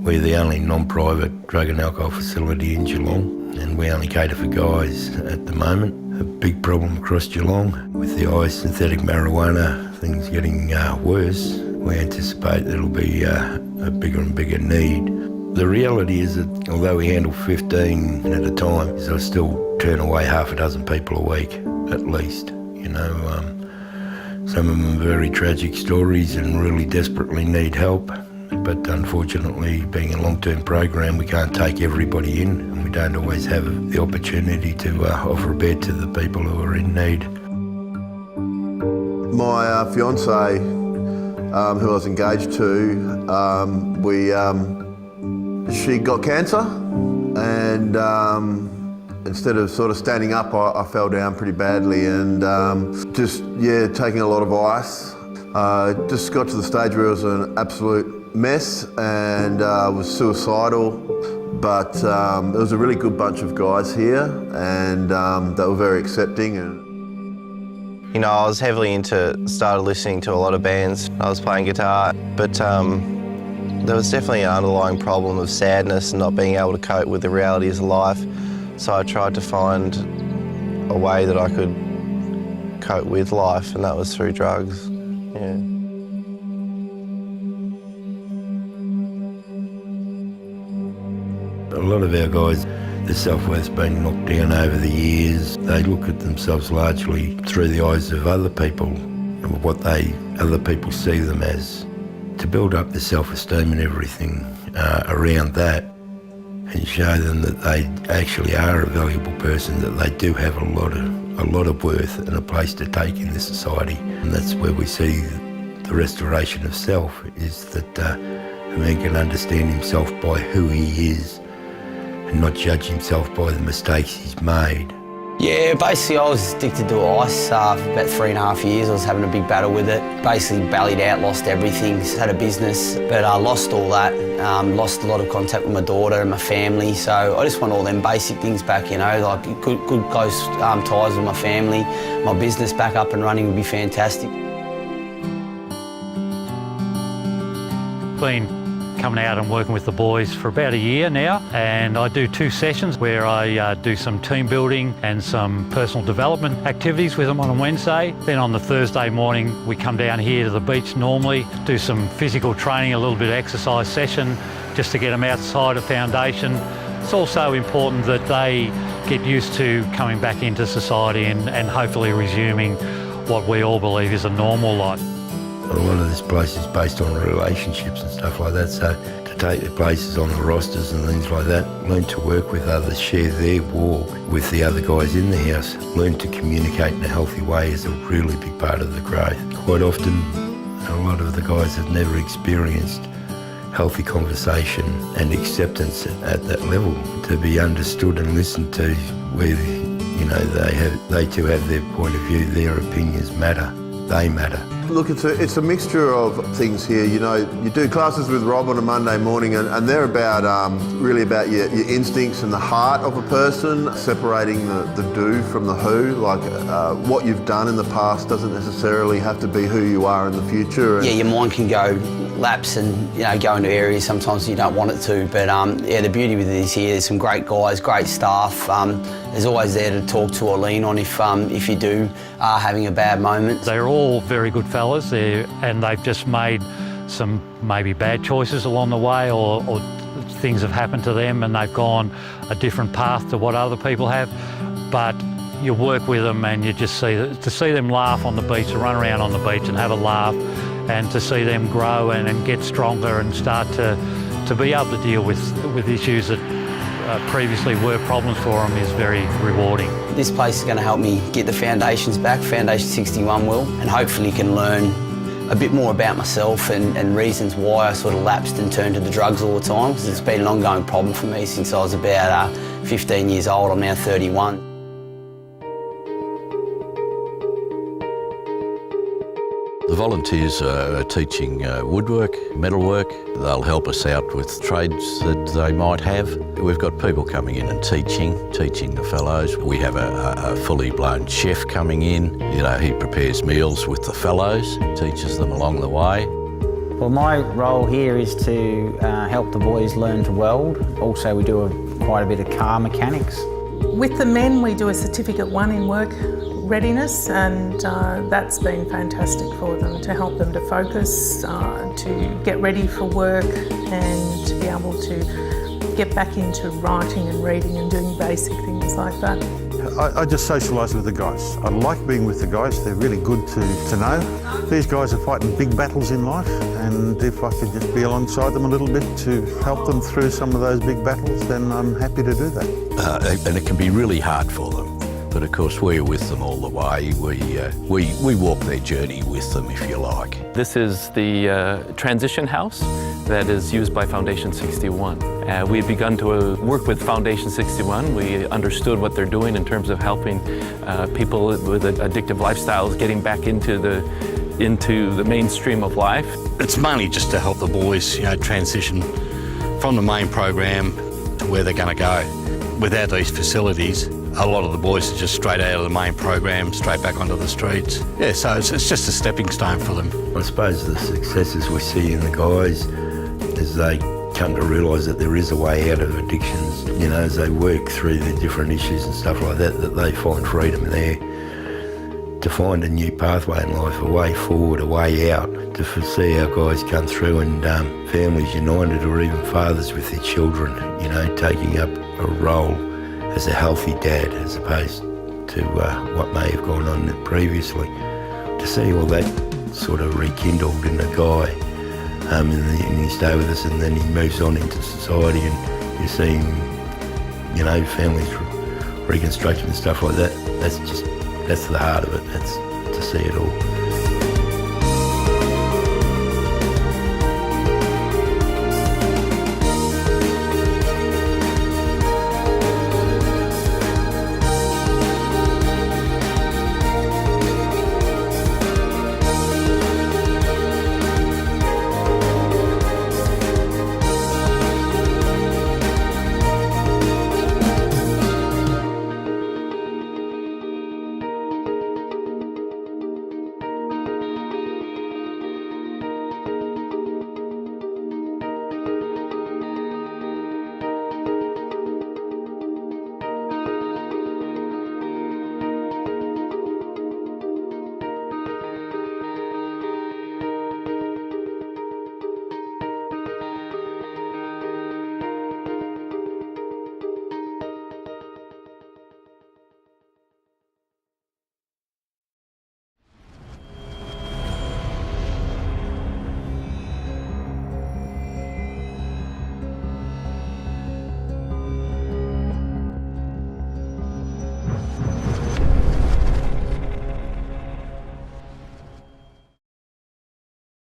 We're the only non-private drug and alcohol facility in Geelong, and we only cater for guys at the moment. A big problem across Geelong with the synthetic marijuana, things getting worse. We anticipate there'll be a bigger and bigger need. The reality is that although we handle 15 at a time, I still turn away half a dozen people a week, at least. Some of them are very tragic stories and really desperately need help. But unfortunately, being a long-term program, we can't take everybody in, and we don't always have the opportunity to offer a bed to the people who are in need. My fiancée, who I was engaged to, she got cancer, and instead of sort of standing up, I fell down pretty badly, and taking a lot of ice. Just got to the stage where it was an absolute mess and was suicidal, but there was a really good bunch of guys here, and they were very accepting. And I was heavily started listening to a lot of bands. I was playing guitar, but there was definitely an underlying problem of sadness and not being able to cope with the realities of life. So I tried to find a way that I could cope with life, and that was through drugs. Yeah. A lot of our guys, their self-worth's been knocked down over the years. They look at themselves largely through the eyes of other people and what other people see them as. To build up the self-esteem and everything around that, and show them that they actually are a valuable person, that they do have a lot of worth and a place to take in this society. And that's where we see the restoration of self, is that a man can understand himself by who he is and not judge himself by the mistakes he's made. Yeah, basically I was addicted to ice for about 3.5 years. I was having a big battle with it. Basically bellied out, lost everything, had a business, but I lost all that. Lost a lot of contact with my daughter and my family, so I just want all them basic things back, like good close ties with my family. My business back up and running would be fantastic. Been coming out and working with the boys for about a year now, and I do 2 sessions where I do some team building and some personal development activities with them on a Wednesday. Then on the Thursday morning we come down here to the beach normally, do some physical training, a little bit of exercise session just to get them outside of foundation. It's also important that they get used to coming back into society and hopefully resuming what we all believe is a normal life. A lot of this place is based on relationships and stuff like that, so to take the places on the rosters and things like that, learn to work with others, share their war with the other guys in the house, learn to communicate in a healthy way is a really big part of the growth. Quite often, a lot of the guys have never experienced healthy conversation and acceptance at that level, to be understood and listened to, where they too have their point of view, their opinions matter, they matter. Look, it's a mixture of things here. You do classes with Rob on a Monday morning, and they're about really about your instincts and the heart of a person, separating the do from the who. Like what you've done in the past doesn't necessarily have to be who you are in the future. Yeah, your mind can go lapse and go into areas sometimes you don't want it to. But the beauty with this here, there's some great guys, great staff. There's always there to talk to or lean on if you are having a bad moment. They're all very good fellas there, and they've just made some maybe bad choices along the way, or things have happened to them and they've gone a different path to what other people have. But you work with them and you just see them laugh on the beach, to run around on the beach and have a laugh, and to see them grow and get stronger and start to be able to deal with issues that previously were problems for them is very rewarding. This place is going to help me get the foundations back, Foundation 61 will, and hopefully can learn a bit more about myself and reasons why I sort of lapsed and turned to the drugs all the time, because it's been an ongoing problem for me since I was about 15 years old. I'm now 31. The volunteers are teaching woodwork, metalwork. They'll help us out with trades that they might have. We've got people coming in and teaching the fellows. We have a fully blown chef coming in. You know, he prepares meals with the fellows, teaches them along the way. Well, my role here is to help the boys learn to weld. Also, we do quite a bit of car mechanics. With the men, we do a Certificate 1 in work readiness, and that's been fantastic for them, to help them to focus, to get ready for work and to be able to get back into writing and reading and doing basic things like that. I just socialise with the guys. I like being with the guys. They're really good to know. These guys are fighting big battles in life, and if I could just be alongside them a little bit to help them through some of those big battles, then I'm happy to do that. And it can be really hard for them. But of course, we're with them all the way. We walk their journey with them, if you like. This is the transition house that is used by Foundation 61. We've begun to work with Foundation 61. We understood what they're doing in terms of helping people with addictive lifestyles getting back into the mainstream of life. It's mainly just to help the boys, transition from the main program to where they're going to go. Without these facilities, a lot of the boys are just straight out of the main program, straight back onto the streets. Yeah, so it's just a stepping stone for them. I suppose the successes we see in the guys as they come to realise that there is a way out of addictions, as they work through the different issues and stuff like that, that they find freedom there to find a new pathway in life, a way forward, a way out, to see our guys come through and families united, or even fathers with their children, taking up a role as a healthy dad as opposed to what may have gone on previously. To see all that sort of rekindled in a guy, and he stay with us and then he moves on into society, and you see him, families reconstruction and stuff like that. That's the heart of it. That's to see it all.